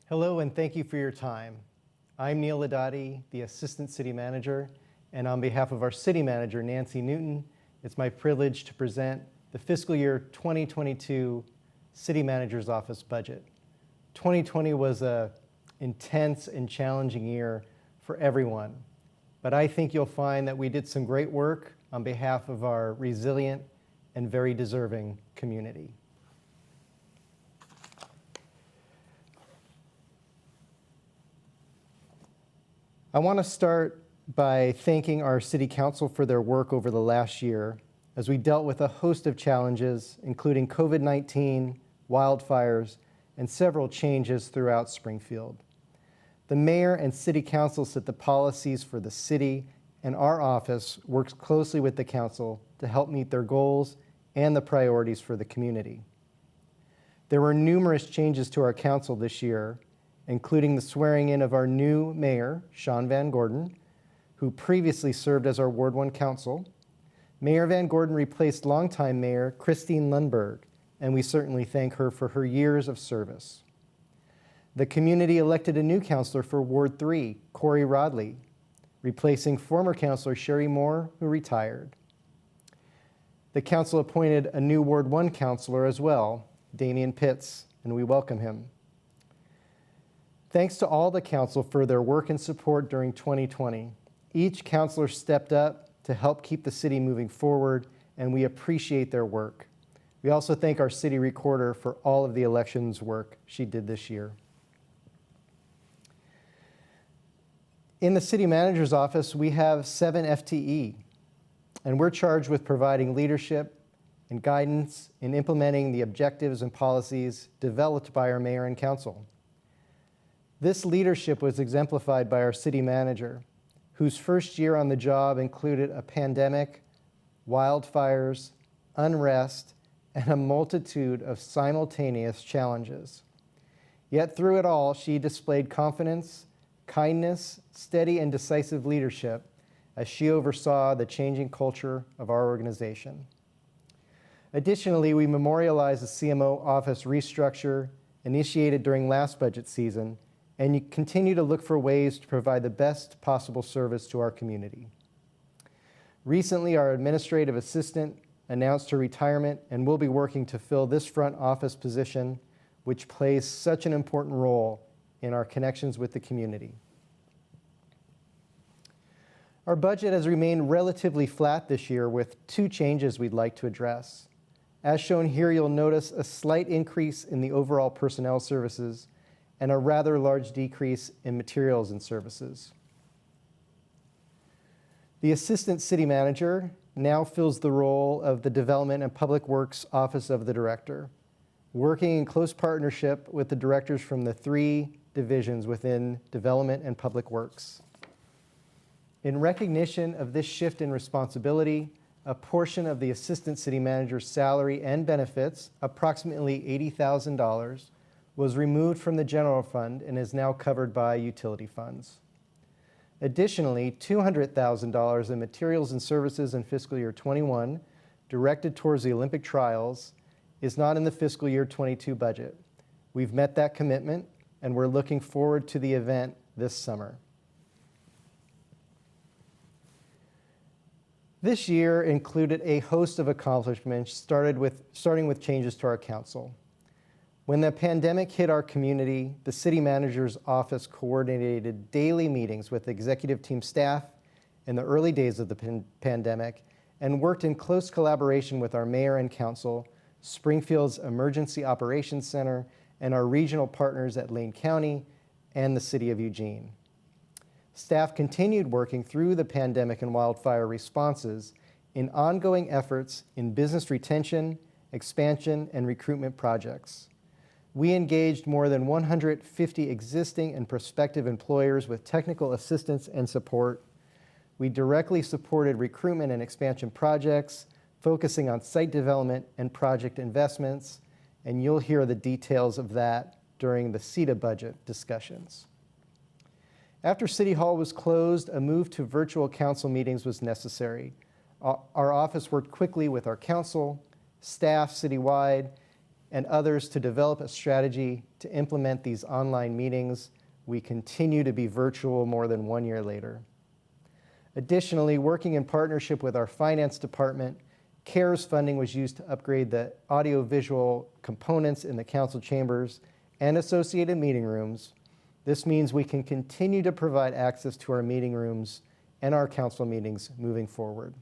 Hello, and thank you for your time. I'm Neil Ladati, the Assistant City Manager, and on behalf of our City Manager, Nancy Newton, it's my privilege to present the fiscal year 2022 City Manager's Office budget. 2020 was an intense and challenging year for everyone, but I think you'll find that we did some great work on behalf of our resilient and very deserving community. I want to start by thanking our City Council for their work over the last year as we dealt with a host of challenges, including COVID-19, wildfires, and several changes throughout Springfield. The Mayor and City Council set the policies for the city, and our office works closely with the Council to help meet their goals and the priorities for the community. There were numerous changes to our Council this year, including the swearing in of our new mayor, Sean Van Gordon, who previously served as our Ward 1 council. Mayor Van Gordon replaced longtime Mayor Christine Lundberg, and we certainly thank her for her years of service. The community elected a new councilor for Ward 3, Corey Rodley, replacing former councilor Sherry Moore, who retired. The council appointed a new Ward 1 councilor as well, Damian Pitts, and we welcome him. Thanks to all the council for their work and support during 2020. Each councilor stepped up to help keep the city moving forward, and we appreciate their work. We also thank our city recorder for all of the elections work she did this year. In the city manager's office, we have 7 FTE, and we're charged with providing leadership and guidance in implementing the objectives and policies developed by our mayor and council. This leadership was exemplified by our city manager, whose first year on the job included a pandemic, wildfires, unrest, and a multitude of simultaneous challenges. Yet through it all, she displayed confidence, kindness, steady and decisive leadership as she oversaw the changing culture of our organization. Additionally, we memorialized the CMO office restructure initiated during last budget season, and you continue to look for ways to provide the best possible service to our community. Recently, our administrative assistant announced her retirement, and we'll be working to fill this front office position, which plays such an important role in our connections with the community. Our budget has remained relatively flat this year with 2 changes we'd like to address. As shown here, you'll notice a slight increase in the overall personnel services and a rather large decrease in materials and services. The Assistant City Manager now fills the role of the Development and Public Works Office of the Director, working in close partnership with the directors from the 3 divisions within Development and Public Works. In recognition of this shift in responsibility, a portion of the Assistant City Manager's salary and benefits, approximately $80,000, was removed from the general fund and is now covered by utility funds. Additionally, $200,000 in materials and services in fiscal year 21 directed towards the Olympic trials is not in the fiscal year 22 budget. We've met that commitment and we're looking forward to the event this summer. This year included a host of accomplishments, starting with changes to our council. When the pandemic hit our community, the city manager's office coordinated daily meetings with executive team staff in the early days of the pandemic and worked in close collaboration with our mayor and council, Springfield's Emergency Operations Center, and our regional partners at Lane County and the city of Eugene. Staff continued working through the pandemic and wildfire responses in ongoing efforts in business retention, expansion, and recruitment projects. We engaged more than 150 existing and prospective employers with technical assistance and support. We directly supported recruitment and expansion projects, focusing on site development and project investments, and you'll hear the details of that during the CETA budget discussions. After City Hall was closed, a move to virtual council meetings was necessary. Our office worked quickly with our council, staff citywide, and others to develop a strategy to implement these online meetings, we continue to be virtual more than 1 year later. Additionally, working in partnership with our finance department, CARES funding was used to upgrade the audiovisual components in the council chambers and associated meeting rooms. This means we can continue to provide access to our meeting rooms and our council meetings moving forward.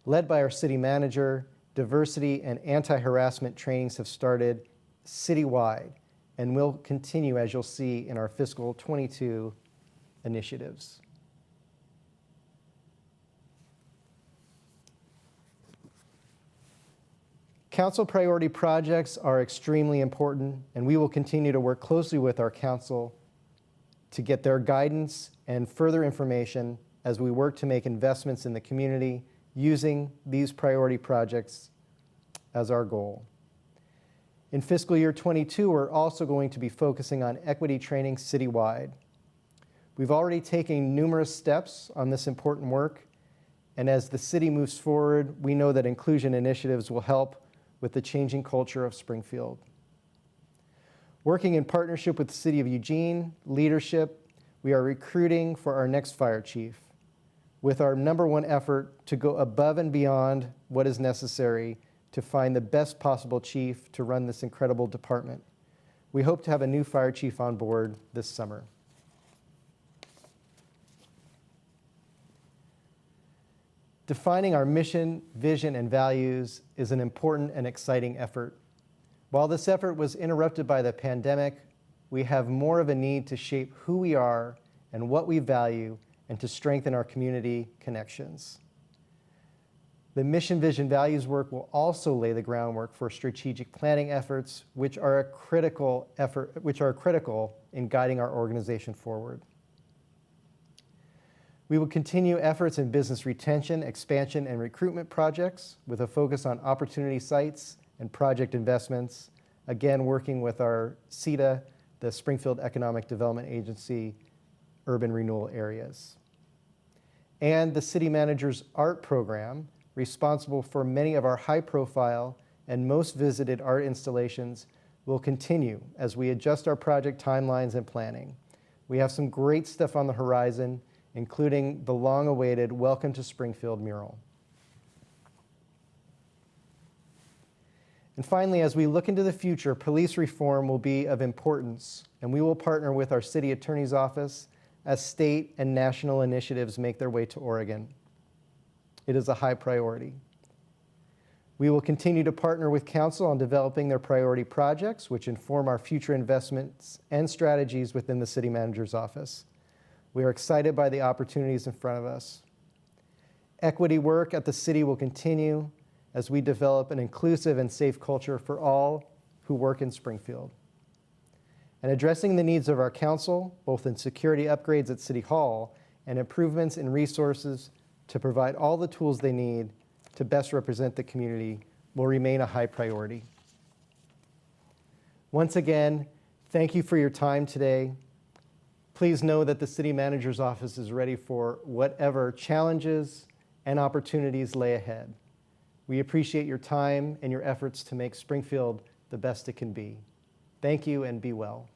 Led by our city manager, diversity and anti-harassment trainings have started citywide and will continue, as you'll see in our fiscal 22 initiatives. Council priority projects are extremely important, and we will continue to work closely with our council to get their guidance and further information as we work to make investments in the community using these priority projects as our goal. In fiscal year 22, we're also going to be focusing on equity training citywide. We've already taken numerous steps on this important work, and as the city moves forward, we know that inclusion initiatives will help with the changing culture of Springfield. Working in partnership with the City of Eugene leadership, we are recruiting for our next fire chief, with our #1 effort to go above and beyond what is necessary to find the best possible chief to run this incredible department. We hope to have a new fire chief on board this summer. Defining our mission, vision, and values is an important and exciting effort. While this effort was interrupted by the pandemic, we have more of a need to shape who we are and what we value and to strengthen our community connections. The mission, vision, values work will also lay the groundwork for strategic planning efforts, which are critical in guiding our organization forward. We will continue efforts in business retention, expansion, and recruitment projects with a focus on opportunity sites and project investments, again working with our CETA, the Springfield Economic Development Agency, urban renewal areas. And the city manager's art program, responsible for many of our high-profile and most visited art installations, will continue as we adjust our project timelines and planning. We have some great stuff on the horizon, including the long-awaited Welcome to Springfield mural. And finally, as we look into the future, police reform will be of importance, and we will partner with our city attorney's office as state and national initiatives make their way to Oregon. It is a high priority. We will continue to partner with council on developing their priority projects, which inform our future investments and strategies within the city manager's office. We are excited by the opportunities in front of us. Equity work at the city will continue as we develop an inclusive and safe culture for all who work in Springfield. And addressing the needs of our council, both in security upgrades at City Hall and improvements in resources to provide all the tools they need to best represent the community, will remain a high priority. Once again, thank you for your time today. Please know that the city manager's office is ready for whatever challenges and opportunities lay ahead. We appreciate your time and your efforts to make Springfield the best it can be. Thank you and be well.